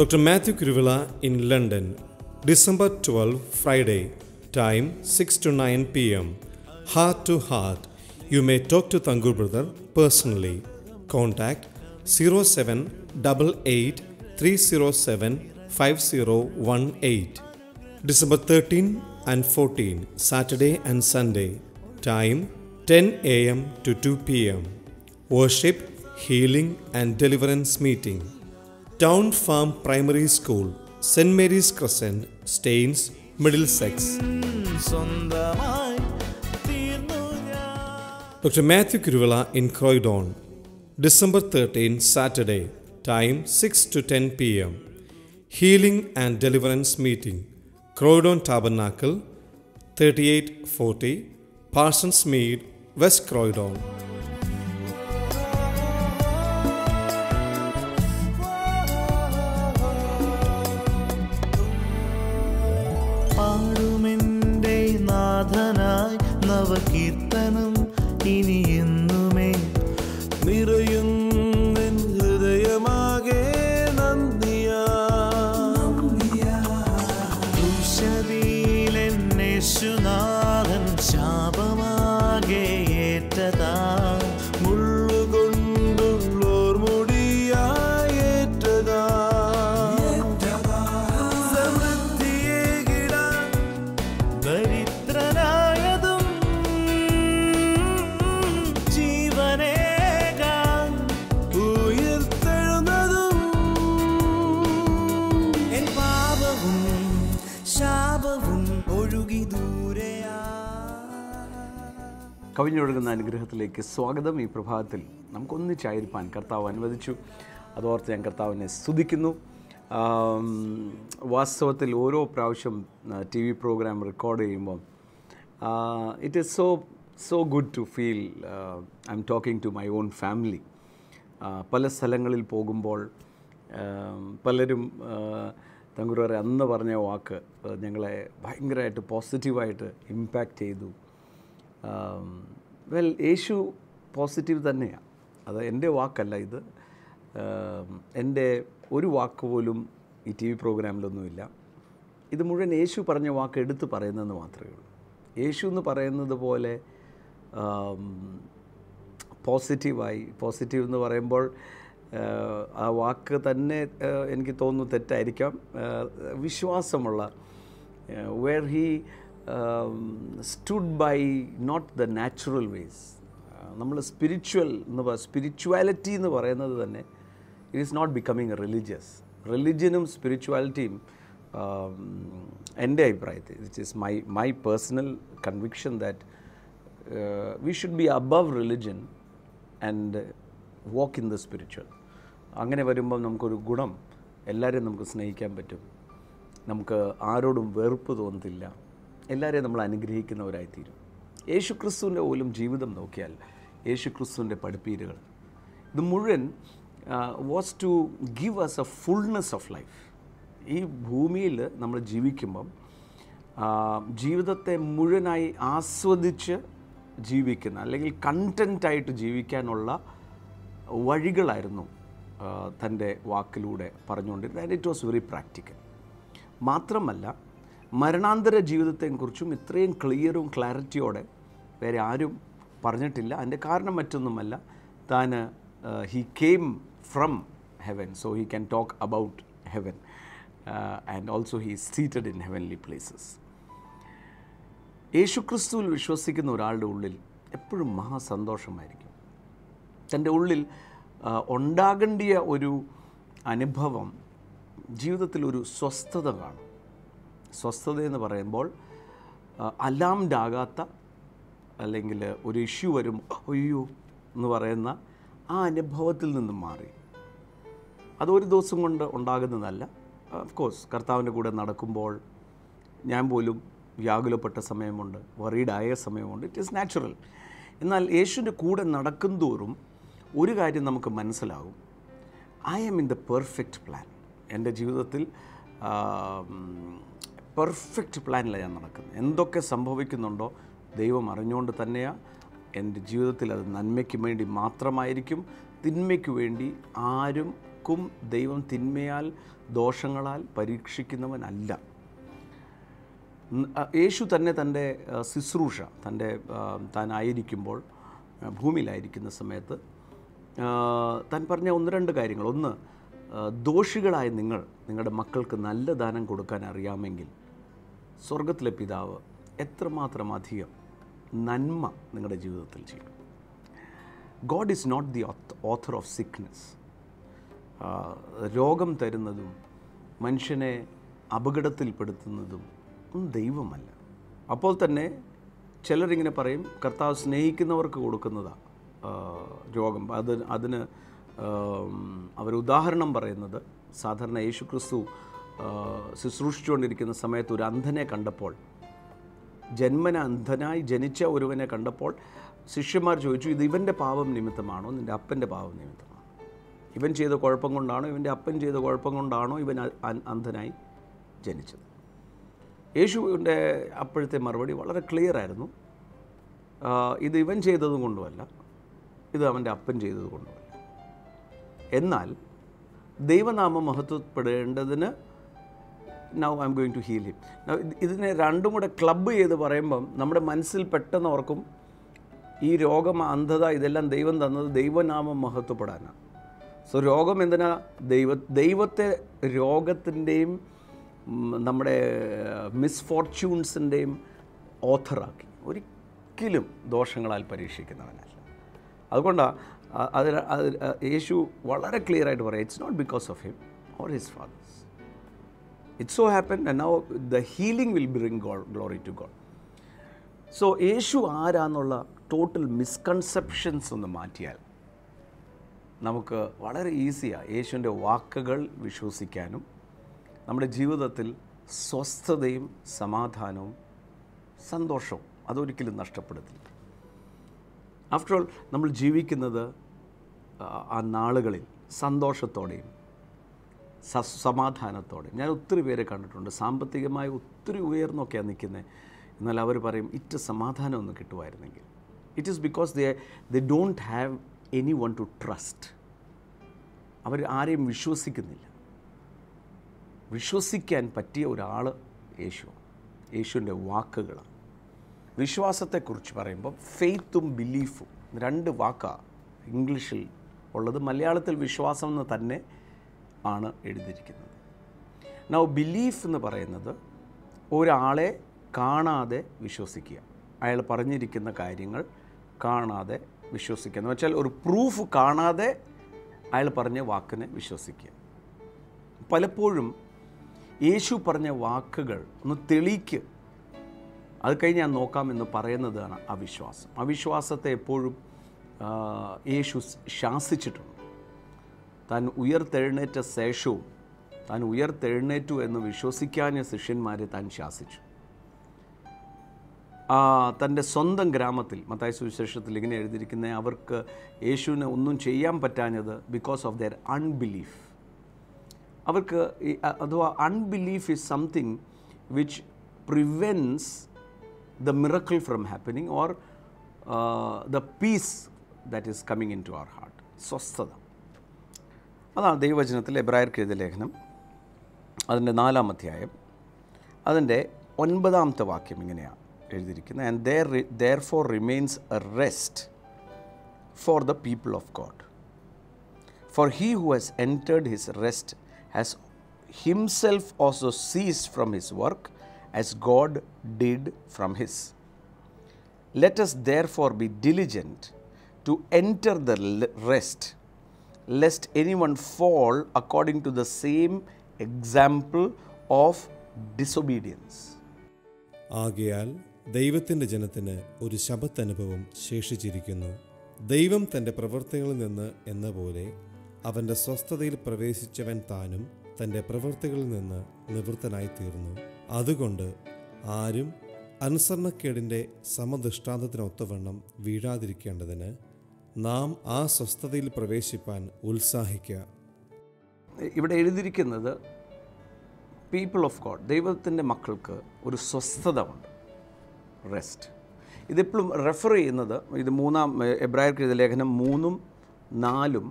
Dr. Matthew Kiruvilla in London, December 12, Friday, time 6 to 9 p.m. Heart to heart. You may talk to Thangur brother personally. Contact 0788 307 5018. December 13 and 14, Saturday and Sunday, time 10 a.m. to 2 p.m. Worship, healing and deliverance meeting. Town Farm Primary School, St. Mary's Crescent, Staines, Middlesex. Dr. Matthew Kiruvilla in Croydon, December 13, Saturday, time 6 to 10 p.m. Healing and deliverance meeting. Croydon Tabernacle, 3840, Parsons Mead, West Croydon. പാടുമെന്റെ നാഥനായി നവകീർത്തനം ഇനി എന്നുമേ നിറയുന്നെൻ ഹൃദയമാകെ നന്ദിയാ യേശുനാഥൻ ശാപമാകെ ഏറ്റതാ മുള്ളുകൊണ്ടുള്ളോർ മുടിയായി ഏറ്റതാ സമൃദ്ധിയേകിടാൻ ദരിദ്രനായതും ജീവനേകാൻ ഉയർത്തെഴുന്നതും N പാപവും ശാപവും ഒഴുകി ദൂരെയാ. കവിഞ്ഞൊഴുകുന്ന അനുഗ്രഹത്തിലേക്ക് സ്വാഗതം. ഈ പ്രഭാതത്തിൽ നമുക്കൊന്നിച്ചായിരിക്കാൻ കർത്താവ് അനുവദിച്ചു. അതോർത്ത് ഞാൻ കർത്താവിനെ സ്തുതിക്കുന്നു. വാസ്തവത്തിൽ ഓരോ പ്രാവശ്യം ടി വി പ്രോഗ്രാം റെക്കോർഡ് ചെയ്യുമ്പോൾ it is so good to feel I'm talking to my own family. പല സ്ഥലങ്ങളിൽ പോകുമ്പോൾ പലരും തങ്കുറവരെ അന്ന് പറഞ്ഞ വാക്ക് ഞങ്ങളെ ഭയങ്കരമായിട്ട് പോസിറ്റീവായിട്ട് ഇമ്പാക്റ്റ് ചെയ്തു. യേശു പോസിറ്റീവ് തന്നെയാണ്. അത് എൻ്റെ വാക്കല്ല, ഇത് എൻ്റെ ഒരു വാക്ക് പോലും ഈ ടി വി പ്രോഗ്രാമിലൊന്നുമില്ല. ഇത് മുഴുവൻ യേശു പറഞ്ഞ വാക്ക് എടുത്ത് പറയുന്നതെന്ന് മാത്രമേ ഉള്ളൂ. യേശു എന്ന് പറയുന്നത് പോലെ പോസിറ്റീവ് എന്ന് പറയുമ്പോൾ ആ വാക്ക് തന്നെ എനിക്ക് തോന്നുന്നു തെറ്റായിരിക്കാം. വിശ്വാസമുള്ള where he stood by not the natural ways. നമ്മൾ സ്പിരിച്വാലിറ്റി എന്ന് പറയുന്നത് തന്നെ it is not becoming religious. റിലിജ്യനും സ്പിരിച്വാലിറ്റിയും എൻ്റെ അഭിപ്രായത്തിൽ which is my personal conviction that we should be above religion and walk in the spiritual. അങ്ങനെ വരുമ്പം നമുക്കൊരു ഗുണം, എല്ലാവരെയും നമുക്ക് സ്നേഹിക്കാൻ പറ്റും, നമുക്ക് ആരോടും വെറുപ്പ് തോന്നത്തില്ല, എല്ലാവരെയും നമ്മൾ അനുഗ്രഹിക്കുന്നവരായിത്തീരും. യേശു ക്രിസ്തുവിൻ്റെ പോലും ജീവിതം നോക്കിയാൽ, യേശു ക്രിസ്തുവിൻ്റെ പഠിപ്പീരുകൾ ഇത് മുഴുവൻ was to give us a fullness of life. ഈ ഭൂമിയിൽ നമ്മൾ ജീവിക്കുമ്പം ജീവിതത്തെ മുഴുവനായി ആസ്വദിച്ച് ജീവിക്കുന്ന അല്ലെങ്കിൽ കണ്ടൻറ്റായിട്ട് ജീവിക്കാനുള്ള വഴികളായിരുന്നു തൻ്റെ വാക്കിലൂടെ പറഞ്ഞുകൊണ്ടിരുന്നത്. And it was very practical. മാത്രമല്ല, മരണാന്തര ജീവിതത്തെക്കുറിച്ചും ഇത്രയും ക്ലിയറും ക്ലാരിറ്റിയോടെ വേറെ ആരും പറഞ്ഞിട്ടില്ല. അതിൻ്റെ കാരണം മറ്റൊന്നുമല്ല, താൻ he came from heaven, so he can talk about heaven and also he is seated in heavenly places. യേശുക്രിസ്തുവിൽ വിശ്വസിക്കുന്ന ഒരാളുടെ ഉള്ളിൽ എപ്പോഴും മഹാസന്തോഷമായിരിക്കും. തൻ്റെ ഉള്ളിൽ ഉണ്ടാകേണ്ടിയ ഒരു അനുഭവം, ജീവിതത്തിലൊരു സ്വസ്ഥത കാണും. സ്വസ്ഥതയെന്ന് പറയുമ്പോൾ അലാംഡ് ആകാത്ത, അല്ലെങ്കിൽ ഒരു ഇഷ്യൂ വരും അയ്യോ എന്ന് പറയുന്ന ആ അനുഭവത്തിൽ നിന്നും മാറി. അതൊരു ദിവസം കൊണ്ട് ഉണ്ടാകുന്നതല്ല. ഓഫ് കോഴ്സ് കർത്താവിൻ്റെ കൂടെ നടക്കുമ്പോൾ ഞാൻ പോലും വ്യാകുലപ്പെട്ട സമയമുണ്ട്, വറീഡായ സമയമുണ്ട്. It is natural. എന്നാൽ യേശുവിൻ്റെ കൂടെ നടക്കും തോറും ഒരു കാര്യം നമുക്ക് മനസ്സിലാകും, I am in the perfect plan. എൻ്റെ ജീവിതത്തിൽ പെർഫെക്റ്റ് പ്ലാനിലാണ് ഞാൻ നടക്കുന്നത്. എന്തൊക്കെ സംഭവിക്കുന്നുണ്ടോ ദൈവം അറിഞ്ഞുകൊണ്ട് തന്നെയാണ് എൻ്റെ ജീവിതത്തിൽ അത് നന്മയ്ക്ക് വേണ്ടി മാത്രമായിരിക്കും. തിന്മയ്ക്ക് വേണ്ടി ആർക്കും ദൈവം തിന്മയാൽ ദോഷങ്ങളാൽ പരീക്ഷിക്കുന്നവനല്ല. യേശു തന്നെ തൻ്റെ ശുശ്രൂഷ താനായിരിക്കുമ്പോൾ ഭൂമിയിലായിരിക്കുന്ന സമയത്ത് താൻ പറഞ്ഞ 1-2 കാര്യങ്ങൾ. ഒന്ന്, ദോഷികളായ നിങ്ങളുടെ മക്കൾക്ക് നല്ല ദാനം കൊടുക്കാൻ അറിയാമെങ്കിൽ സ്വർഗത്തിലെ പിതാവ് എത്രമാത്രം അധികം നന്മ നിങ്ങളുടെ ജീവിതത്തിൽ ചെയ്യും. God is not the author of sickness. രോഗം തരുന്നതും മനുഷ്യനെ അപകടത്തിൽപ്പെടുത്തുന്നതും ദൈവമല്ല. അപ്പോൾ തന്നെ ചിലരിങ്ങനെ പറയും, കർത്താവ് സ്നേഹിക്കുന്നവർക്ക് കൊടുക്കുന്നതാണ് രോഗം. അതിന് അവരുദാഹരണം പറയുന്നത്, സാധാരണ യേശു ക്രിസ്തു ശുശ്രൂഷിച്ചുകൊണ്ടിരിക്കുന്ന സമയത്ത് ഒരു അന്ധനെ കണ്ടപ്പോൾ, ജന്മന അന്ധനായി ജനിച്ച ഒരുവനെ കണ്ടപ്പോൾ ശിഷ്യന്മാർ ചോദിച്ചു, ഇത് ഇവൻ്റെ പാപം നിമിത്തമാണോ നിൻ്റെ അപ്പൻ്റെ പാപം നിമിത്തമാണോ? ഇവൻ ചെയ്ത കുഴപ്പം കൊണ്ടാണോ ഇവൻ്റെ അപ്പൻ ചെയ്ത കുഴപ്പം കൊണ്ടാണോ ഇവൻ അന്ധനായി ജനിച്ചത്? യേശുവിൻ്റെ അപ്പോഴത്തെ മറുപടി വളരെ ക്ലിയർ ആയിരുന്നു. ഇത് ഇവൻ ചെയ്തത് കൊണ്ടുമല്ല, ഇത് അവൻ്റെ അപ്പൻ ചെയ്തത് കൊണ്ടുമല്ല. എന്നാൽ ദൈവനാമം മഹത്വപ്പെടേണ്ടതിന് now I am going to heal him. ഇതിനെ രണ്ടും കൂടെ ക്ലബ്ബ് ചെയ്ത് പറയുമ്പം നമ്മുടെ മനസ്സിൽ പെട്ടെന്ന് ഓർക്കും, ഈ രോഗം, അന്ധത, ഇതെല്ലാം ദൈവം തന്നത് ദൈവനാമം മഹത്വപ്പെടാനാണ്. സോ രോഗം എന്തിനാ? ദൈവത്തെ രോഗത്തിൻ്റെയും നമ്മുടെ മിസ്ഫോർച്യൂൺസിൻ്റെയും ഓഥറാക്കി ഒരിക്കലും ദോഷങ്ങളാൽ പരീക്ഷിക്കുന്നവനല്ല. അതുകൊണ്ടാണ് യേശു വളരെ ക്ലിയർ ആയിട്ട് പറയാം, it's not because of him or his fathers. It so happen and now the healing will bring glory to God. So യേശു ആരാന്നുള്ള ടോട്ടൽ മിസ്കൺസെപ്ഷൻസ് ഒന്ന് മാറ്റിയാൽ നമുക്ക് വളരെ ഈസിയാണ് യേശുവിൻ്റെ വാക്കുകൾ വിശ്വസിക്കാനും നമ്മുടെ ജീവിതത്തിൽ സ്വസ്ഥതയും സമാധാനവും സന്തോഷവും അതൊരിക്കലും നഷ്ടപ്പെടുത്തില്ല. ആഫ്റ്റർ ഓൾ നമ്മൾ ജീവിക്കുന്നത് ആ നാളുകളിൽ സന്തോഷത്തോടെയും സമാധാനത്തോടെയും. ഞാൻ ഒത്തിരി പേരെ കണ്ടിട്ടുണ്ട്, സാമ്പത്തികമായി ഒത്തിരി ഉയർന്നൊക്കെയാണ് നിൽക്കുന്നത്, എന്നാൽ അവർ പറയും ഇറ്റ് സമാധാനമൊന്നും കിട്ടുമായിരുന്നെങ്കിൽ. It is because they don't have anyone to trust. അവർ ആരെയും വിശ്വസിക്കുന്നില്ല. വിശ്വസിക്കാൻ പറ്റിയ ഒരാൾ യേശുവിൻ്റെ വാക്കുകളാണ്. വിശ്വാസത്തെക്കുറിച്ച് പറയുമ്പോൾ ഫെയ്ത്തും ബിലീഫും 2 വാക്കാണ് ഇംഗ്ലീഷിൽ ഉള്ളത്. മലയാളത്തിൽ വിശ്വാസം എന്ന് തന്നെ ആണ് എഴുതിയിരിക്കുന്നത്. നൗ ബിലീഫ് എന്ന് പറയുന്നത് ഒരാളെ കാണാതെ വിശ്വസിക്കുക, അയാൾ പറഞ്ഞിരിക്കുന്ന കാര്യങ്ങൾ കാണാതെ വിശ്വസിക്കുക എന്ന് വെച്ചാൽ ഒരു പ്രൂഫ് കാണാതെ അയാൾ പറഞ്ഞ വാക്കിനെ വിശ്വസിക്കുക. പലപ്പോഴും യേശു പറഞ്ഞ വാക്കുകൾ ഒന്ന് തെളിയിക്ക്, അത് കഴിഞ്ഞ് ഞാൻ നോക്കാമെന്ന് പറയുന്നതാണ് അവിശ്വാസം. അവിശ്വാസത്തെ എപ്പോഴും യേശു ശാസിച്ചിട്ടുണ്ട്. താൻ ഉയർത്തെഴുന്നേറ്റ ശേഷവും താൻ ഉയർത്തെഴുന്നേറ്റു എന്ന് വിശ്വസിക്കാഞ്ഞ ശിഷ്യന്മാരെ താൻ ശാസിച്ചു. തൻ്റെ സ്വന്തം ഗ്രാമത്തിൽ മത്തായി സുവിശേഷത്തിൽ ഇങ്ങനെ എഴുതിയിരിക്കുന്നത്, അവർക്ക് യേശുവിനെ ഒന്നും ചെയ്യാൻ പറ്റാഞ്ഞത് ബിക്കോസ് ഓഫ് ദെയർ അൺബിലീഫ്. അവർക്ക് അഥവാ unbelief is something which prevents the miracle from happening or the peace that is coming into our heart. സ്വസ്ഥത. അതാണ് ദൈവവചനത്തിൽ എബ്രായർക്ക് എഴുതിയ ലേഖനം അതിൻ്റെ 4-ാം അധ്യായം അതിൻ്റെ 9-ാമത്തെ വാക്യം ഇങ്ങനെയാണ് എഴുതിയിരിക്കുന്നത്. and therefore remains a rest for the people of God. For he who has entered his rest has himself also ceased from his work as God did from his. Let us therefore be diligent to enter the rest, lest anyone fall according to the same example of disobedience. ആകയാൽ ദൈവത്തിൻ്റെ ജനത്തിന് ഒരു ശബ്ബത്ത് അനുഭവം ശേഷിച്ചിരിക്കുന്നു. ദൈവം തൻ്റെ പ്രവൃത്തികളിൽ നിന്ന് എന്ന പോലെ അവൻ്റെ സ്വസ്ഥതയിൽ പ്രവേശിച്ചവൻ താനും തൻ്റെ പ്രവൃത്തികളിൽ നിന്ന് നിവൃത്തനായി തീർന്നു. അതുകൊണ്ട് ആരും അനുസരണക്കേടിൻ്റെ സമദൃഷ്ടാന്തത്തിനൊത്തവണ്ണം വീഴാതിരിക്കേണ്ടതിന് നാം ആ സ്വസ്ഥതയിൽ പ്രവേശിപ്പാൻ ഉത്സാഹിക്കുക. ഇവിടെ എഴുതിയിരിക്കുന്നത് പീപ്പിൾ ഓഫ് ഗോഡ്, ദൈവത്തിൻ്റെ മക്കൾക്ക് ഒരു സ്വസ്ഥത ഉണ്ട്, റെസ്റ്റ്. ഇതിപ്പോഴും റെഫർ ചെയ്യുന്നത് ഇത് എബ്രായർക്ക് എഴുതിയ ലേഖനം 3ഉം 4ഉം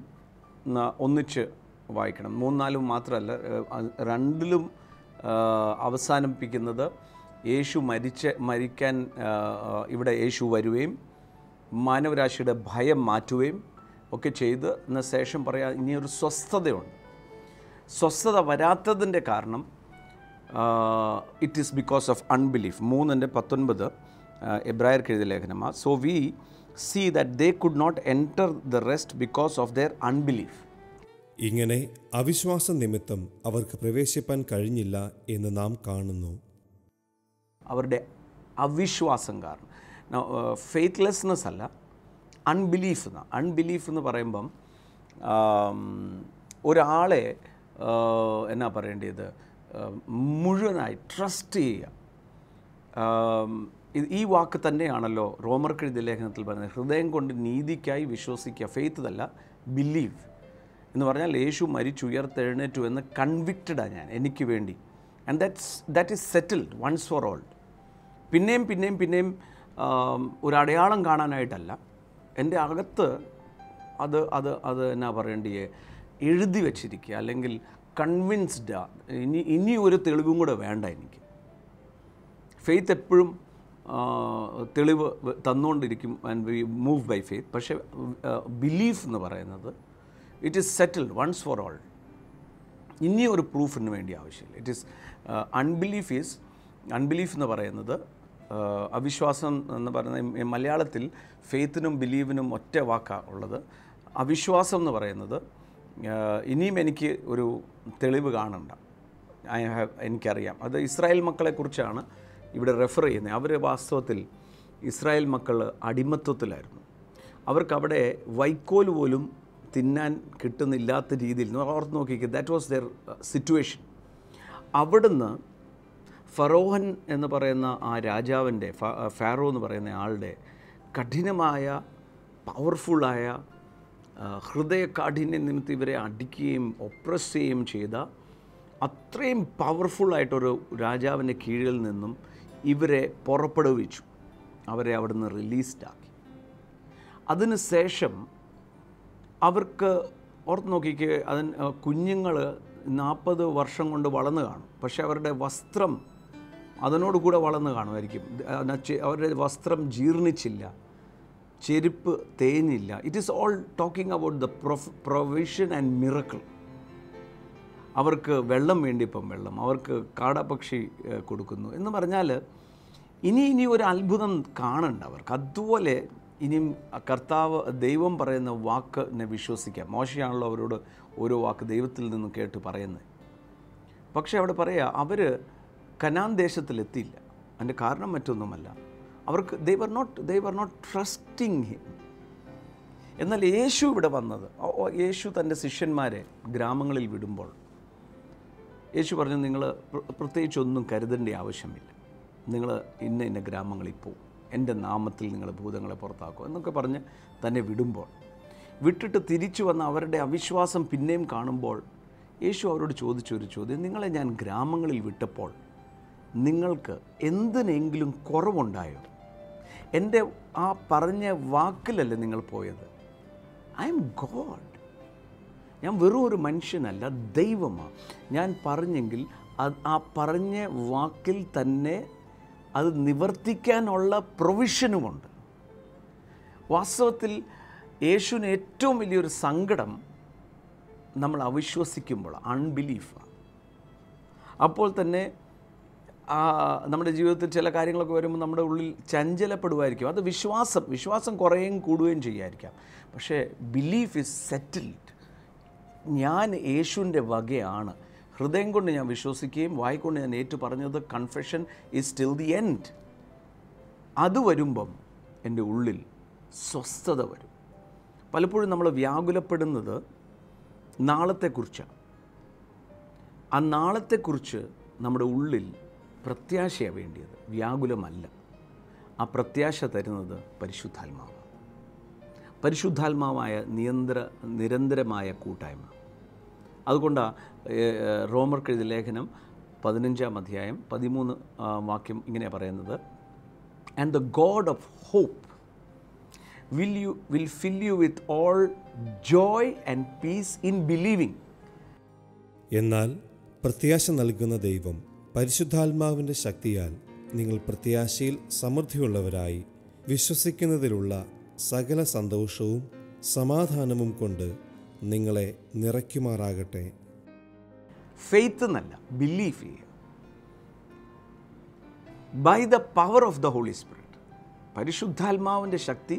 ഒന്നിച്ച് വായിക്കണം. 3-4 മാത്രമല്ല, 2ലും അവസാനിപ്പിക്കുന്നത് യേശു മരിക്കാൻ ഇവിടെ യേശു വരുകയും മാനവരാശിയുടെ ഭയം മാറ്റുകയും ഒക്കെ ചെയ്ത് എന്ന ശേഷം പറയാം ഇനിയൊരു സ്വസ്ഥതയുണ്ട്. സ്വസ്ഥത വരാത്തതിൻ്റെ കാരണം it is because of unbelief. 3:19 എബ്രായർക്ക് എഴുതിയ ലേഖനമാണ്. So we see that they could not enter the rest because of their unbelief. ഇങ്ങനെ അവിശ്വാസം നിമിത്തം അവർക്ക് പ്രവേശിപ്പാൻ കഴിഞ്ഞില്ല എന്ന് നാം കാണുന്നു. അവരുടെ അവിശ്വാസം കാരണം, ഫെയ്ത്ത്ലെസ്നെസ് അല്ല, അൺബിലീഫ് എന്ന് പറയുമ്പം ഒരാളെ എന്നാ പറയേണ്ടത്, മുഴുവനായി ട്രസ്റ്റ് ചെയ്യുക. ഈ വാക്ക് തന്നെയാണല്ലോ റോമർക്ക് എഴുതിയ ലേഖനത്തിൽ പറയുന്നത്, ഹൃദയം കൊണ്ട് നീതിക്കായി വിശ്വസിക്കുക. ഫെയ്ത്ത് അല്ല, ബിലീവ് എന്ന് പറഞ്ഞാൽ യേശു മരിച്ചുയർത്തെഴുന്നേറ്റു എന്ന് കൺവിക്റ്റഡാണ് ഞാൻ, എനിക്ക് വേണ്ടി. And that is settled once for all. പിന്നെയും ഒരു അടയാളം കാണാനായിട്ടല്ല, എൻ്റെ അകത്ത് അത് എന്നാ പറയേണ്ടിയേ എഴുതി വച്ചിരിക്കുക, അല്ലെങ്കിൽ കൺവിൻസ്ഡ്. ഇനി ഒരു തെളിവും കൂടെ വേണ്ട എനിക്ക്. ഫെയ്ത്ത് എപ്പോഴും തെളിവ് തന്നുകൊണ്ടിരിക്കും, and we move by faith. പക്ഷേ ബിലീഫ് എന്ന് പറയുന്നത് it is settled once for all. ഇനി ഒരു പ്രൂഫിന് വേണ്ടി ആവശ്യമില്ല. ഇറ്റ് ഈസ് അൺബിലീഫ് എന്ന് പറയുന്നത്, അവിശ്വാസം എന്ന് പറയുന്നത് മലയാളത്തിൽ ഫെയ്ത്തിനും ബിലീവിനും ഒറ്റ വാക്കാണ് ഉള്ളത്. അവിശ്വാസം എന്ന് പറയുന്നത് ഇനിയും എനിക്ക് ഒരു തെളിവ് കാണണ്ട, എനിക്കറിയാം. അത് ഇസ്രായേൽ മക്കളെക്കുറിച്ചാണ് ഇവിടെ റെഫർ ചെയ്യുന്നത്. അവർ വാസ്തവത്തിൽ ഇസ്രായേൽ മക്കൾ അടിമത്വത്തിലായിരുന്നു. അവർക്കവിടെ വൈക്കോൽ പോലും തിന്നാൻ കിട്ടുന്നില്ലാത്ത രീതിയിൽ ഓർത്ത് നോക്കിക്കുക. That was their situation. അവിടുന്ന് ഫറോഹൻ എന്ന് പറയുന്ന ആ രാജാവിൻ്റെ, ഫാറോ എന്ന് പറയുന്ന ആളുടെ കഠിനമായ പവർഫുള്ളായ ഹൃദയകാഠിന്യം നിമിത്തം ഇവരെ അടിക്കുകയും ഒപ്രസ് ചെയ്യുകയും ചെയ്ത അത്രയും പവർഫുള്ളായിട്ടൊരു രാജാവിൻ്റെ കീഴിൽ നിന്നും ഇവരെ പുറപ്പെടുവിച്ചു. അവരെ അവിടുന്ന് റിലീസ്ഡാക്കി. അതിന് ശേഷം അവർക്ക് ഓർത്ത് നോക്കിക്കുക, കുഞ്ഞുങ്ങൾ 40 വർഷം കൊണ്ട് വളർന്നു കാണും. പക്ഷേ അവരുടെ വസ്ത്രം അതിനോടുകൂടെ വളർന്നു കാണുമായിരിക്കും. അവരുടെ വസ്ത്രം ജീർണിച്ചില്ല, ചെരുപ്പ് തേഞ്ഞില്ല. It is all talking about the provision and miracle. അവർക്ക് വെള്ളം വേണ്ടിയപ്പം വെള്ളം, അവർക്ക് കാടപക്ഷി കൊടുക്കുന്നു എന്ന് പറഞ്ഞാൽ ഇനി ഒരു അത്ഭുതം കാണണ്ട അവർക്ക്. അതുപോലെ ഇനിയും കർത്താവ് ദൈവം പറയുന്ന വാക്കിനെ വിശ്വസിക്കാം. മോശയാണല്ലോ അവരോട് ഓരോ വാക്ക് ദൈവത്തിൽ നിന്ന് കേട്ട് പറയുന്നത്. പക്ഷേ അവിടെ പറയുക, അവർ കനാൻ ദേശത്തിലെത്തിയില്ല. അതിൻ്റെ കാരണം മറ്റൊന്നുമല്ല, അവർക്ക് they were not trusting him. എന്നാൽ യേശു ഇവിടെ വന്നത്, യേശു തൻ്റെ ശിഷ്യന്മാരെ ഗ്രാമങ്ങളിൽ വിടുമ്പോൾ യേശു പറഞ്ഞു, നിങ്ങൾ പ്രത്യേകിച്ചൊന്നും കരുതേണ്ട ആവശ്യമില്ല, നിങ്ങൾ ഇന്ന ഗ്രാമങ്ങളിൽ പോകും, എൻ്റെ നാമത്തിൽ നിങ്ങൾ ഭൂതങ്ങളെ പുറത്താക്കും എന്നൊക്കെ പറഞ്ഞ് തന്നെ വിടുമ്പോൾ, വിട്ടിട്ട് തിരിച്ചു വന്ന അവരുടെ അവിശ്വാസം പിന്നെയും കാണുമ്പോൾ യേശു അവരോട് ചോദിച്ചൊരു ചോദ്യം, നിങ്ങളെ ഞാൻ ഗ്രാമങ്ങളിൽ വിട്ടപ്പോൾ നിങ്ങൾക്ക് എന്തിനെങ്കിലും കുറവുണ്ടായോ? എൻ്റെ ആ പറഞ്ഞ വാക്കിലല്ലേ നിങ്ങൾ പോയത്? I M God. ഞാൻ വെറും ഒരു മനുഷ്യനല്ല, ദൈവമാണ്. ഞാൻ പറഞ്ഞെങ്കിൽ ആ പറഞ്ഞ വാക്കിൽ തന്നെ അത് നിവർത്തിക്കാനുള്ള പ്രൊവിഷനുമുണ്ട്. വാസ്തവത്തിൽ യേശുവിന് ഏറ്റവും വലിയൊരു സങ്കടം നമ്മൾ അവിശ്വസിക്കുമ്പോൾ, അൺബിലീഫാണ്. അപ്പോൾ തന്നെ നമ്മുടെ ജീവിതത്തിൽ ചില കാര്യങ്ങളൊക്കെ വരുമ്പോൾ നമ്മുടെ ഉള്ളിൽ ചഞ്ചലപ്പെടുമായിരിക്കും. അത് വിശ്വാസം കുറയുകയും കൂടുകയും ചെയ്യായിരിക്കാം. പക്ഷേ ബിലീഫ് ഈസ് സെറ്റിൽഡ്. ഞാൻ യേശുവിൻ്റെ വകയാണ്, ഹൃദയം കൊണ്ട് ഞാൻ വിശ്വസിക്കുകയും വായിക്കൊണ്ട് ഞാൻ ഏറ്റു പറഞ്ഞത്, confession is till the end. അത് വരുമ്പം എൻ്റെ ഉള്ളിൽ സ്വസ്ഥത വരും. പലപ്പോഴും നമ്മൾ വ്യാകുലപ്പെടുന്നത് നാളത്തെക്കുറിച്ചാണ്. ആ നാളത്തെക്കുറിച്ച് നമ്മുടെ ഉള്ളിൽ പ്രത്യാശയാണ് വേണ്ടിയത്, വ്യാകുലമല്ല. ആ പ്രത്യാശ തരുന്നത് പരിശുദ്ധാത്മാവാണ്. പരിശുദ്ധാത്മാവായ നിരന്തരമായ കൂട്ടായ്മ. അതുകൊണ്ടാണ് റോമർക്ക് എഴുതിയ ലേഖനം 15-ാം അധ്യായം 13 വാക്യം ഇങ്ങനെ പറയുന്നത്, and the God of hope will fill you with all joy and peace in believing. എന്നാൽ പ്രത്യാശ നൽകുന്ന ദൈവം പരിശുദ്ധാത്മാവിൻ്റെ ശക്തിയാൽ നിങ്ങൾ പ്രത്യാശയിൽ സമൃദ്ധിയുള്ളവരായി വിശ്വസിക്കുന്നതിലുള്ള സകല സന്തോഷവും സമാധാനവും കൊണ്ട് നിങ്ങളെ നിറയ്ക്കുമാറാകട്ടെ. ഫെയ്ത്ത് എന്നല്ല, ബിലീഫ് ചെയ്യുക. By the power of the Holy Spirit. പരിശുദ്ധാത്മാവിൻ്റെ ശക്തി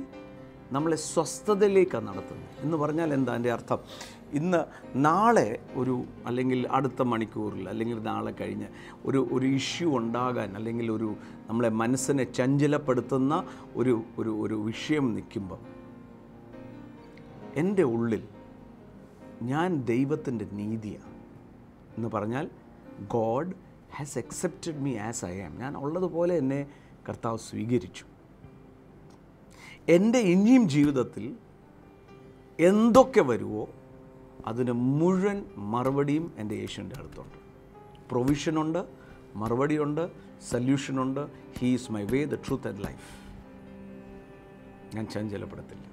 നമ്മളെ സ്വസ്ഥതയിലേക്കാണ് നടത്തുന്നത്. എന്ന് പറഞ്ഞാൽ എന്താ എൻ്റെ അർത്ഥം? നാളെ അല്ലെങ്കിൽ അടുത്ത മണിക്കൂറിൽ അല്ലെങ്കിൽ നാളെ കഴിഞ്ഞ് ഒരു ഇഷ്യൂ ഉണ്ടാകാൻ, അല്ലെങ്കിൽ നമ്മളെ മനസ്സിനെ ചഞ്ചലപ്പെടുത്തുന്ന ഒരു വിഷയം നിൽക്കുമ്പോൾ എൻ്റെ ഉള്ളിൽ ഞാൻ ദൈവത്തിൻ്റെ നീതിയാണ് എന്ന് പറഞ്ഞാൽ, God has accepted me as I am. ഞാൻ ഉള്ളതുപോലെ എന്നെ കർത്താവ് സ്വീകരിച്ചു. എൻ്റെ ഇനിയും ജീവിതത്തിൽ എന്തൊക്കെ വരുമോ അതിന് മുഴുവൻ മറുപടിയും എൻ്റെ യേശുവിൻ്റെ അടുത്തുണ്ട്. പ്രൊവിഷനുണ്ട്, മറുപടിയുണ്ട്, സൊല്യൂഷനുണ്ട്. He is my way, the truth and life. ഞാൻ ചഞ്ചലപ്പെടത്തില്ല.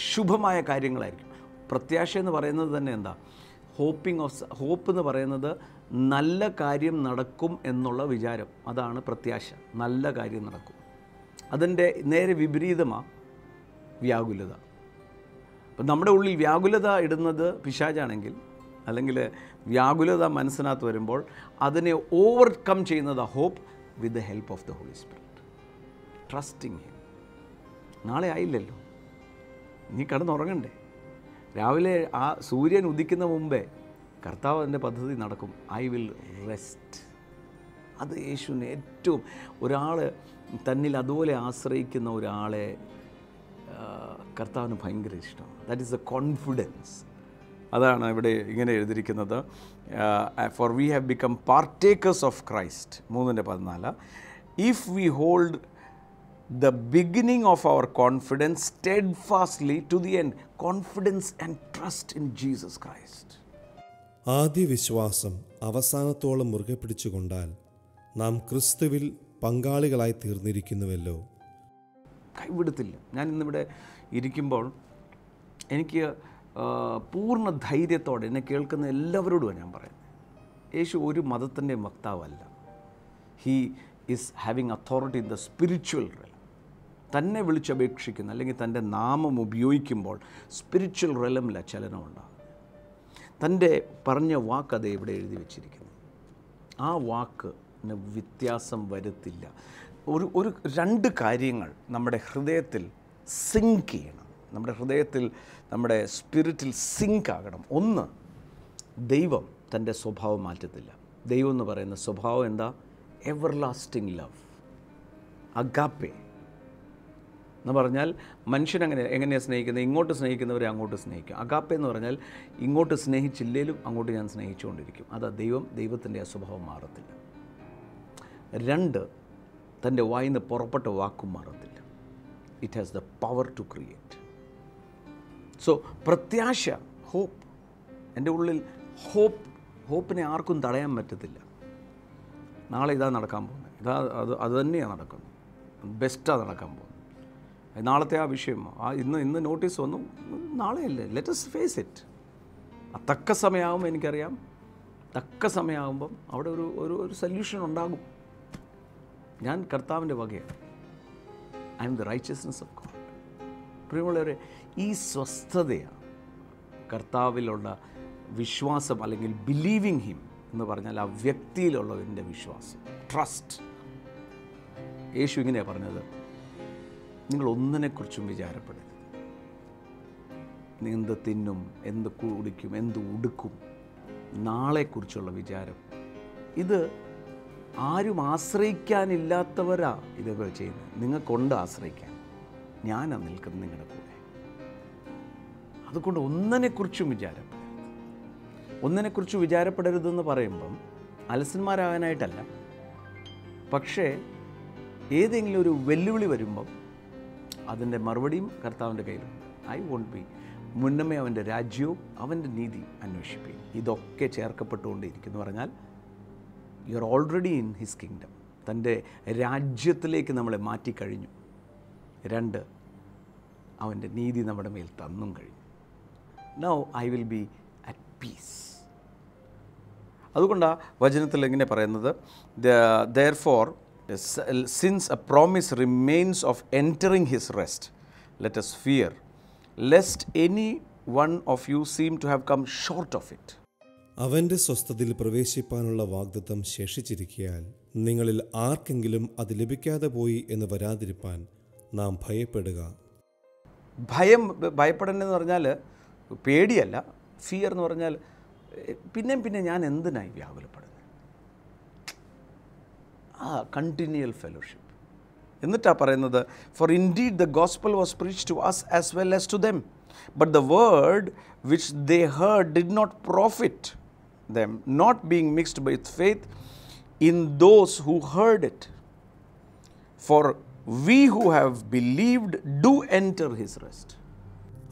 ശുഭമായ കാര്യങ്ങളായിരിക്കും. പ്രത്യാശ എന്ന് പറയുന്നത് തന്നെ എന്താ? ഹോപ്പ് എന്ന് പറയുന്നത് നല്ല കാര്യം നടക്കും എന്നുള്ള വിചാരം. അതാണ് പ്രത്യാശ. നല്ല കാര്യം നടക്കും. അതിൻ്റെ നേരെ വിപരീതമാണ് വ്യാകുലത. അപ്പം നമ്മുടെ ഉള്ളിൽ വ്യാകുലത ഇടുന്നത് പിശാചാണെങ്കിൽ, അല്ലെങ്കിൽ വ്യാകുലത മനസ്സിനകത്ത് വരുമ്പോൾ അതിനെ ഓവർകം ചെയ്യുന്നത് hope with the help of the Holy Spirit. Trusting him. നാളെ ആയില്ലല്ലോ, നീ കിടന്നുറങ്ങണ്ടേ? രാവിലെ ആ സൂര്യൻ ഉദിക്കുന്ന മുമ്പേ കർത്താവിൻ്റെ പദ്ധതി നടക്കും. I will rest. അത് യേശുവിന് ഏറ്റവും, ഒരാൾ തന്നിൽ അതുപോലെ ആശ്രയിക്കുന്ന ഒരാളെ കർത്താവിന് ഭയങ്കര ഇഷ്ടമാണ്. That is a confidence. അതാണ് ഇവിടെ ഇങ്ങനെ എഴുതിയിരിക്കുന്നത്. For we have become partakers of Christ. 3:14. If we hold the beginning of our confidence steadfastly to the end. Confidence and trust in Jesus Christ. ആദ്യ വിശ്വാസം അവസാനത്തോളം മുറുകെ പിടിച്ചുകൊണ്ടാൽ നാം ക്രിസ്തുവിൽ പങ്കാളികളായി തീർന്നിരിക്കുന്നുവല്ലോ. കൈവിടത്തില്ല. ഞാൻ ഇന്നിവിടെ ഇരിക്കുമ്പോൾ എനിക്ക് പൂർണ്ണ ധൈര്യത്തോടെ എന്നെ കേൾക്കുന്ന എല്ലാവരോടുമാണ് ഞാൻ പറയുന്നത്, യേശു ഒരു മതത്തിൻ്റെയും വക്താവല്ല. He is having authority in the spiritual realm. തന്നെ വിളിച്ചപേക്ഷിക്കുന്ന, അല്ലെങ്കിൽ തൻ്റെ നാമം ഉപയോഗിക്കുമ്പോൾ സ്പിരിച്വൽ റെലമില്ല ചലനമുണ്ടാകും. തൻ്റെ പറഞ്ഞ വാക്ക് അത് ഇവിടെ എഴുതി വച്ചിരിക്കുന്നു. ആ വാക്കിന് വ്യത്യാസം വരുത്തില്ല. ഒരു 2 കാര്യങ്ങൾ നമ്മുടെ ഹൃദയത്തിൽ സിങ്ക് ചെയ്യണം. നമ്മുടെ ഹൃദയത്തിൽ, നമ്മുടെ സ്പിരിറ്റിൽ സിങ്ക് ആകണം. ഒന്ന്, ദൈവം തൻ്റെ സ്വഭാവം മാറ്റത്തില്ല. ദൈവം എന്ന് പറയുന്ന സ്വഭാവം എന്താ? എവർലാസ്റ്റിംഗ് ലവ്, അഗാപ്പെ എന്ന് പറഞ്ഞാൽ മനുഷ്യൻ എങ്ങനെയാണ് സ്നേഹിക്കുന്നത്? ഇങ്ങോട്ട് സ്നേഹിക്കുന്നവരെ അങ്ങോട്ട് സ്നേഹിക്കും. അഗാപ്പെ എന്ന് പറഞ്ഞാൽ ഇങ്ങോട്ട് സ്നേഹിച്ചില്ലേലും അങ്ങോട്ട് ഞാൻ സ്നേഹിച്ചുകൊണ്ടിരിക്കും. അതാ ദൈവത്തിൻ്റെ ആ സ്വഭാവം മാറത്തില്ല. 2, തൻ്റെ വായിന്ന് പുറപ്പെട്ട വാക്കും മാറത്തില്ല. It has the power to create. So പ്രത്യാശ, ഹോപ്പ്. എൻ്റെ ഉള്ളിൽ ഹോപ്പിനെ ആർക്കും തടയാൻ പറ്റത്തില്ല. നാളെ ഇതാ നടക്കാൻ പോകുന്നത്, അത് തന്നെയാണ് നടക്കുന്നത്, ബെസ്റ്റാണ് നടക്കാൻ പോകുന്നത്. നാളത്തെ ആ വിഷയം, ഇന്ന് നോട്ടീസ് വന്നു, നാളെയല്ലേ, ലെറ്റ് us ഫേസ് ഇറ്റ്. തക്ക സമയമാകുമ്പോൾ എനിക്കറിയാം, തക്ക സമയമാകുമ്പം അവിടെ ഒരു സൊല്യൂഷൻ ഉണ്ടാകും. ഞാൻ കർത്താവിൻ്റെ വകയാണ്. I am the righteousness of God. പ്രിയമുള്ളവരെ, ഈ സ്വസ്ഥതയാണ് കർത്താവിലുള്ള വിശ്വാസം, അല്ലെങ്കിൽ ബിലീവിങ് ഹിം എന്ന് പറഞ്ഞാൽ ആ വ്യക്തിയിലുള്ള എൻ്റെ വിശ്വാസം, ട്രസ്റ്റ്. യേശു ഇങ്ങനെയാണ് പറഞ്ഞത്, നിങ്ങൾ ഒന്നിനെക്കുറിച്ചും വിചാരപ്പെടരുത്. എന്ത് തിന്നും, എന്ത് കുടിക്കും, എന്ത് ഉടുക്കും, നാളെക്കുറിച്ചുള്ള വിചാരം. ഇത് ആരും ആശ്രയിക്കാനില്ലാത്തവരാ ഇതൊക്കെ ചെയ്യുന്നത്. നിങ്ങൾക്കൊണ്ട് ആശ്രയിക്കാൻ. ഞാനാണ് നിൽക്കുന്നത് നിങ്ങളുടെ കൂടെ. അതുകൊണ്ട് ഒന്നിനെക്കുറിച്ചും വിചാരപ്പെടരുത്. ഒന്നിനെക്കുറിച്ച് വിചാരപ്പെടരുതെന്ന് പറയുമ്പം അലസന്മാരാകാനായിട്ടല്ല, പക്ഷേ ഏതെങ്കിലും ഒരു വെല്ലുവിളി വരുമ്പം അതിൻ്റെ മറുപടിയും കർത്താവിൻ്റെ കയ്യിലുണ്ട്. I won't be. മുന്നമേ അവൻ്റെ രാജ്യവും അവൻ്റെ നീതി അന്വേഷിപ്പിക്കും. ഇതൊക്കെ ചേർക്കപ്പെട്ടുകൊണ്ടിരിക്കുന്നു പറഞ്ഞാൽ you are already in his kingdom. തൻ്റെ രാജ്യത്തിലേക്ക് നമ്മളെ മാറ്റിക്കഴിഞ്ഞു. 2, അവൻ്റെ നീതി നമ്മുടെ മേൽ തന്നും കഴിഞ്ഞു. Now I will be at peace. അതുകൊണ്ടാണ് വചനത്തിൽ എങ്ങനെ പറയുന്നത്, therefore since a promise remains of entering his rest, let us fear lest any one of you seem to have come short of it. അവൻ്റെ സ്വസ്ഥതയിൽ പ്രവേശിപ്പാനുള്ള വാഗ്ദത്തം ശേഷിച്ചിരിക്കയാൽ നിങ്ങളിൽ ആർക്കെങ്കിലും അത് ലഭിക്കാതെ പോയി എന്ന് വരാതിരിപ്പാൻ നാം ഭയപ്പെടുക. ഭയപ്പെടേണ്ടതെന്ന് പറഞ്ഞാൽ പേടിയല്ല, ഫിയർ എന്ന് പറഞ്ഞാൽ പിന്നെ ഞാൻ എന്തിനായി വ്യാകുലപ്പെടുന്നത്, കണ്ടിന്യൂവൽ ഫെലോഷിപ്പ്. എന്നിട്ടാണ് പറയുന്നത്, for indeed the gospel was preached to us as well as to them, but the word which they heard did not profit them, not being mixed with faith in those who heard it. For we who have believed do enter his rest.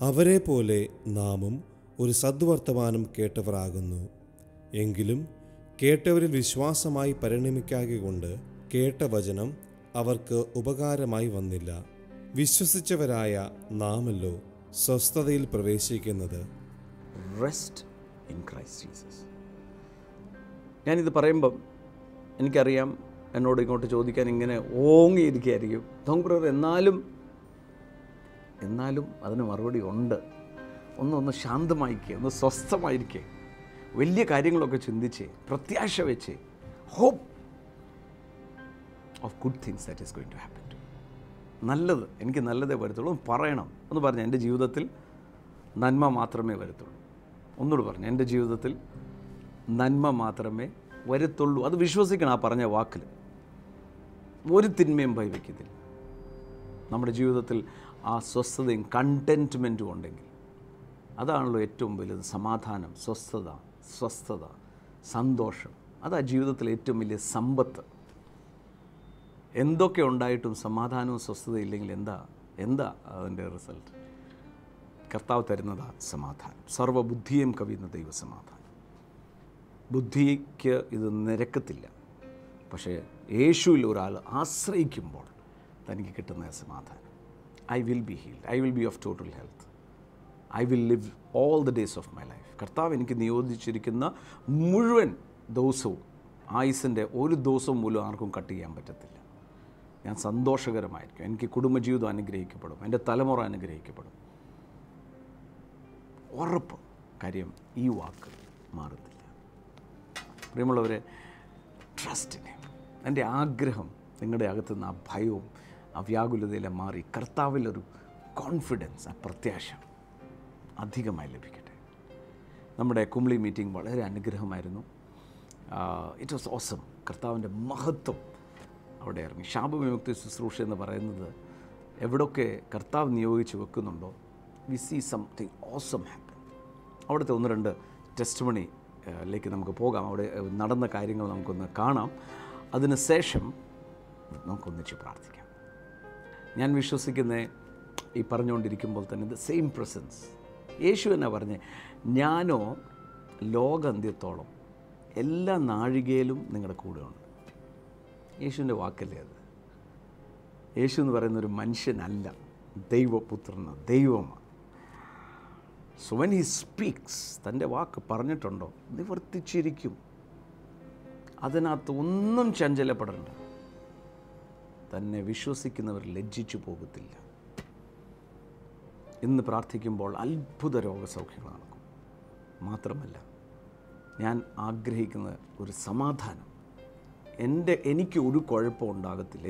അവരെ പോലെ നാമും ഒരു സദ്വർത്തമാനം കേട്ടവർ ആകുന്നു. എങ്കിലും കേട്ടവരിൽ വിശ്വാസമായി പരിണമിക്കാകൊണ്ട് കേട്ട വചനം അവർക്ക് ഉപകാരമായി വന്നില്ല. വിശ്വസിച്ചവരായ നാമല്ലോ സ്വസ്ഥതയിൽ പ്രവേശിക്കുന്നത്. Rest in Christ Jesus. ഞാനിത് പറയുമ്പം എനിക്കറിയാം എന്നോട് ഇങ്ങോട്ട് ചോദിക്കാൻ ഇങ്ങനെ ഓങ്ങിയിരിക്കുകയായിരിക്കും, ബ്രദർ എന്നാലും അതിന് മറുപടി ഉണ്ട്. ഒന്ന് ശാന്തമായിരിക്കുക, ഒന്ന് സ്വസ്ഥമായിരിക്കുക, വലിയ കാര്യങ്ങളൊക്കെ ചിന്തിച്ച് പ്രത്യാശ വെച്ച് hope of good things that is going to happen to. നല്ലത്, എനിക്ക് നല്ലതേ വരത്തുള്ളൂ എന്ന് പറയണം. ഒന്ന് പറഞ്ഞു, എൻ്റെ ജീവിതത്തിൽ നന്മ മാത്രമേ വരത്തുള്ളൂ. ഒന്നുകൂടി പറഞ്ഞു, എൻ്റെ ജീവിതത്തിൽ നന്മ മാത്രമേ വരത്തുള്ളൂ. അത് വിശ്വസിക്കണം. ആ പറഞ്ഞ വാക്കിൽ ഒരു തിന്മയും ഭയവയ്ക്കത്തില്ല. നമ്മുടെ ജീവിതത്തിൽ ആ സ്വസ്ഥതയും കണ്ടെൻറ്റ്മെൻറ്റും ഉണ്ടെങ്കിൽ അതാണല്ലോ ഏറ്റവും വലുത്. സമാധാനം, സ്വസ്ഥത, സന്തോഷം, അതാ ജീവിതത്തിലെ ഏറ്റവും വലിയ സമ്പത്ത്. എന്തൊക്കെ ഉണ്ടായിട്ടും സമാധാനവും സ്വസ്ഥതയില്ലെങ്കിൽ എന്താ അതിൻ്റെ റിസൾട്ട്? കർത്താവ് തരുന്നതാ സമാധാനം. സർവ്വബുദ്ധിയും കവിയുന്ന ദൈവസമാധാനം. ബുദ്ധിക്ക് ഇത് നിരക്കത്തില്ല. പക്ഷേ യേശുവിൽ ഒരാൾ ആശ്രയിക്കുമ്പോൾ തനിക്ക് കിട്ടുന്ന സമാധാനം. I will B healed, I will B of total health, I will live all the days of my life. കർത്താവ് എനിക്ക് നിയോഗിച്ചിരിക്കുന്ന മുഴുവൻ ദിവസവും, ആയുസിൻ്റെ ഒരു ദിവസവും മൂലം ആർക്കും കട്ട് ചെയ്യാൻ പറ്റത്തില്ല. ഞാൻ സന്തോഷകരമായിരിക്കും. എനിക്ക് കുടുംബജീവിതം അനുഗ്രഹിക്കപ്പെടും, എൻ്റെ തലമുറ അനുഗ്രഹിക്കപ്പെടും. ഉറപ്പ്. കാര്യം ഈ വാക്ക് മാറുന്നില്ല. പ്രിയമുള്ളവരെ, ട്രസ്റ്റിനെ, എൻ്റെ ആഗ്രഹം നിങ്ങളുടെ അകത്തുനിന്ന് ആ ഭയവും ആ വ്യാകുലതയിലെ മാറി കർത്താവിലൊരു കോൺഫിഡൻസ്, ആ പ്രത്യാശ അധികമായി ലഭിക്കട്ടെ. നമ്മുടെ കുംളി മീറ്റിംഗ് വളരെ അനുഗ്രഹമായിരുന്നു. It was awesome. കർത്താവിൻ്റെ മഹത്വം അവിടെ ഇറങ്ങി. ശാപവിമുക്തി ശുശ്രൂഷ എന്ന് പറയുന്നത് എവിടെയൊക്കെ കർത്താവ് നിയോഗിച്ച് വെക്കുന്നുണ്ടോ, we see something awesome happen. അവിടുത്തെ 1-2 ടെസ്റ്റിമണിയിലേക്ക് നമുക്ക് പോകാം. അവിടെ നടന്ന കാര്യങ്ങൾ നമുക്കൊന്ന് കാണാം. അതിന് ശേഷം നമുക്കൊന്നിച്ച് പ്രാർത്ഥിക്കാം. ഞാൻ വിശ്വസിക്കുന്ന ഈ പറഞ്ഞുകൊണ്ടിരിക്കുമ്പോൾ തന്നെ ദ സെയിം പ്രസൻസ്. യേശു എന്നാ പറഞ്ഞേ, ഞാനോ ലോകാന്ത്യത്തോളം എല്ലാ നാഴികയിലും നിങ്ങളുടെ കൂടെ ഉണ്ട്. യേശുവിൻ്റെ വാക്കല്ലേ അത്? യേശു എന്ന് പറയുന്നൊരു മനുഷ്യനല്ല, ദൈവപുത്രനാണ്, ദൈവമാണ്. സോ വെൻ ഹി സ്പീക്സ്, തൻ്റെ വാക്ക് പറഞ്ഞിട്ടുണ്ടോ നിവർത്തിച്ചിരിക്കും. അതിനകത്ത് ഒന്നും ചഞ്ചലപ്പെടേണ്ട. തന്നെ വിശ്വസിക്കുന്നവർ ലജ്ജിച്ചു പോകത്തില്ല. ഇന്ന് പ്രാർത്ഥിക്കുമ്പോൾ അത്ഭുത രോഗസൗഖ്യങ്ങൾ നടക്കും. മാത്രമല്ല, ഞാൻ ആഗ്രഹിക്കുന്ന ഒരു സമാധാനം, എനിക്ക് ഒരു കുഴപ്പം ഉണ്ടാകത്തില്ല.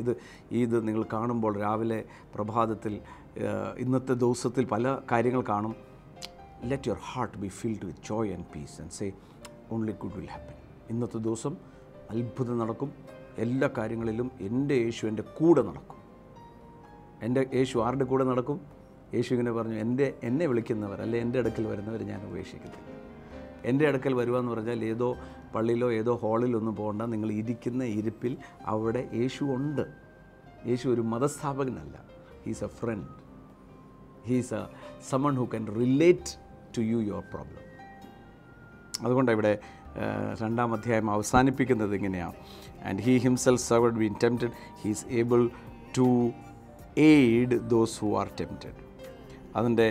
ഇത് നിങ്ങൾ കാണുമ്പോൾ രാവിലെ പ്രഭാതത്തിൽ ഇന്നത്തെ ദിവസത്തിൽ പല കാര്യങ്ങൾ കാണും. Let your heart be filled with Joy and piece and say only good will happen. ഇന്നത്തെ ദിവസം അത്ഭുതം നടക്കും. എല്ലാ കാര്യങ്ങളിലും എൻ്റെ യേശു എൻ്റെ കൂടെ നടക്കും. എൻ്റെ യേശു ആരുടെ കൂടെ നടക്കും? യേശു ഇങ്ങനെ പറഞ്ഞു, എന്നെ വിളിക്കുന്നവർ, അല്ലെ എൻ്റെ അടുക്കൽ വരുന്നവർ ഞാൻ ഉപേക്ഷിക്കത്തില്ല. എൻ്റെ അടുക്കൽ വരുവാന്ന് പറഞ്ഞാൽ ഏതോ പള്ളിയിലോ ഏതോ ഹാളിലൊന്നും പോകണ്ട. നിങ്ങൾ ഇരിക്കുന്ന ഇരിപ്പിൽ അവിടെ യേശു ഉണ്ട്. യേശു ഒരു മതസ്ഥാപകനല്ല. He's a friend. He's a someone who can relate to you your problem. അതുകൊണ്ട് ഇവിടെ 2-ാം അധ്യായം അവസാനിപ്പിക്കുന്നത് ഇങ്ങനെയാണ്. and he himself suffered being tempted, he is able to aid those who are tempted. അതിൻ്റെ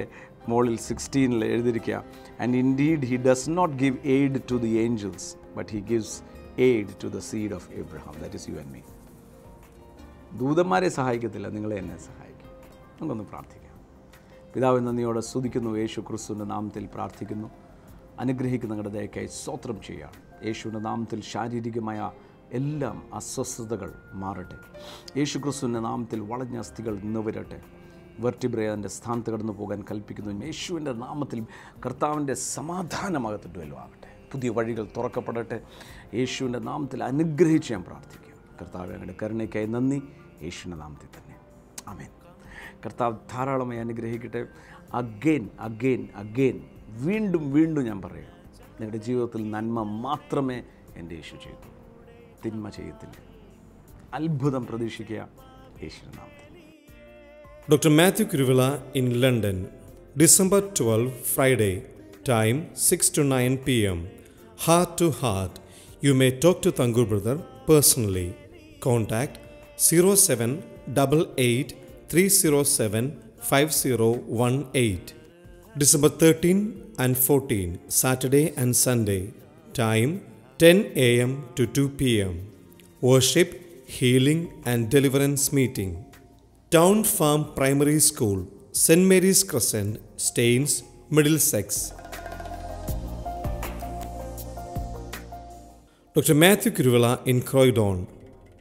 മോളിൽ 16 എഴുതിയിരിക്കുക, and indeed he does not give aid to the angels but he gives aid to the seed of Abraham, that is you and me. ദൂതന്മാരെ സഹായിക്കത്തില്ല, നിങ്ങളെ എന്നെ സഹായിക്കും. നമുക്കൊന്ന് പ്രാർത്ഥിക്കാം. പിതാവ് നന്ദിയോടെ സ്തുതിക്കുന്നു, യേശു ക്രിസ്തുവിൻ്റെ നാമത്തിൽ പ്രാർത്ഥിക്കുന്നു. അനുഗ്രഹിക്കുന്ന നിങ്ങളുടെ ദയക്കായി സ്തോത്രം ചെയ്യുകയാണ്. യേശുവിൻ്റെ നാമത്തിൽ ശാരീരികമായ എല്ലാം അസ്വസ്ഥതകൾ മാറട്ടെ. യേശു ക്രിസ്തുവിൻ്റെ നാമത്തിൽ വളഞ്ഞ അസ്ഥികൾ ഇന്ന് വരട്ടെ. വെർട്ടിബ്രേ അതിൻ്റെ സ്ഥാനത്ത് കടന്നു പോകാൻ കൽപ്പിക്കുന്നു. യേശുവിൻ്റെ നാമത്തിൽ കർത്താവിൻ്റെ സമാധാനമാകത്തിട്ട് വലുവാകട്ടെ. പുതിയ വഴികൾ തുറക്കപ്പെടട്ടെ. യേശുവിൻ്റെ നാമത്തിൽ അനുഗ്രഹിച്ച് ഞാൻ പ്രാർത്ഥിക്കുക. കർത്താവ് ഞങ്ങളുടെ കരുണയ്ക്കായി നന്ദി, യേശുവിൻ്റെ നാമത്തിൽ തന്നെ ആമേൻ. കർത്താവ് ധാരാളമായി അനുഗ്രഹിക്കട്ടെ. അഗെയിൻ വീണ്ടും വീണ്ടും ഞാൻ പറയുക, നിങ്ങളുടെ ജീവിതത്തിൽ നന്മ മാത്രമേ എൻ്റെ യേശു ചെയ്തു, തിന്മ ചെയ്യത്തില്ല. അത്ഭുതം പ്രതീക്ഷിക്കുക യേശുവിൻ്റെ നാമത്തിൽ. Dr. Matthew Kiruvilla in London, December 12, Friday, time 6 to 9 p.m. Heart to heart. You may talk to Thangur brother personally. Contact 0788 307 5018. December 13 and 14, Saturday and Sunday, time 10 a.m. to 2 p.m. Worship, healing and deliverance meeting. Town Farm Primary School, St. Mary's Crescent, Staines, Middlesex. Dr. Matthew Kiruvilla in Croydon,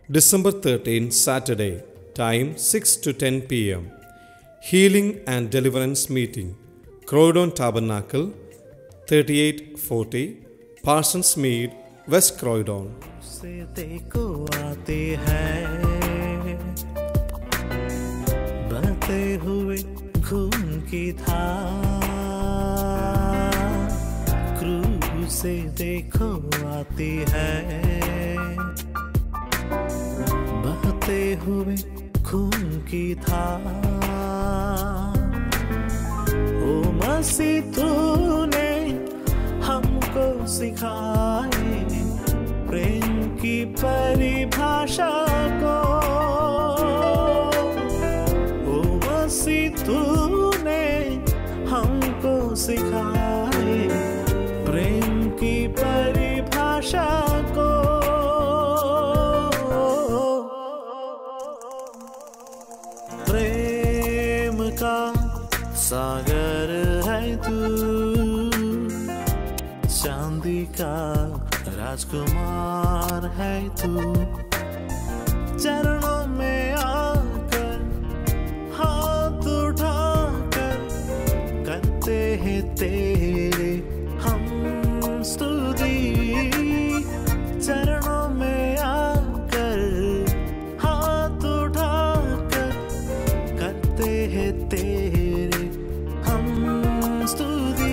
December 13, Saturday, time 6 to 10 p.m. Healing and deliverance meeting. Croydon Tabernacle, 3840, Parsons Mead, West Croydon. से देखो आते हैं बहते हुए खून की धार, क्रूस से देखो आती है बहते हुए खून की धार। ओ मसीह तूने हमको सिखाए प्रेम की परिभाषा को, ओ मसीह तूने हमको सिखाए प्रेम की परिभाषा को। प्रेम का सागर है तू, चांदी का राजकुमार है तू, चरणों में आकर हाथ उठाकर करते हैं तेरे हम स्तुति, चरणों में आकर हाथ उठाकर करते हैं तेरे हम स्तुति।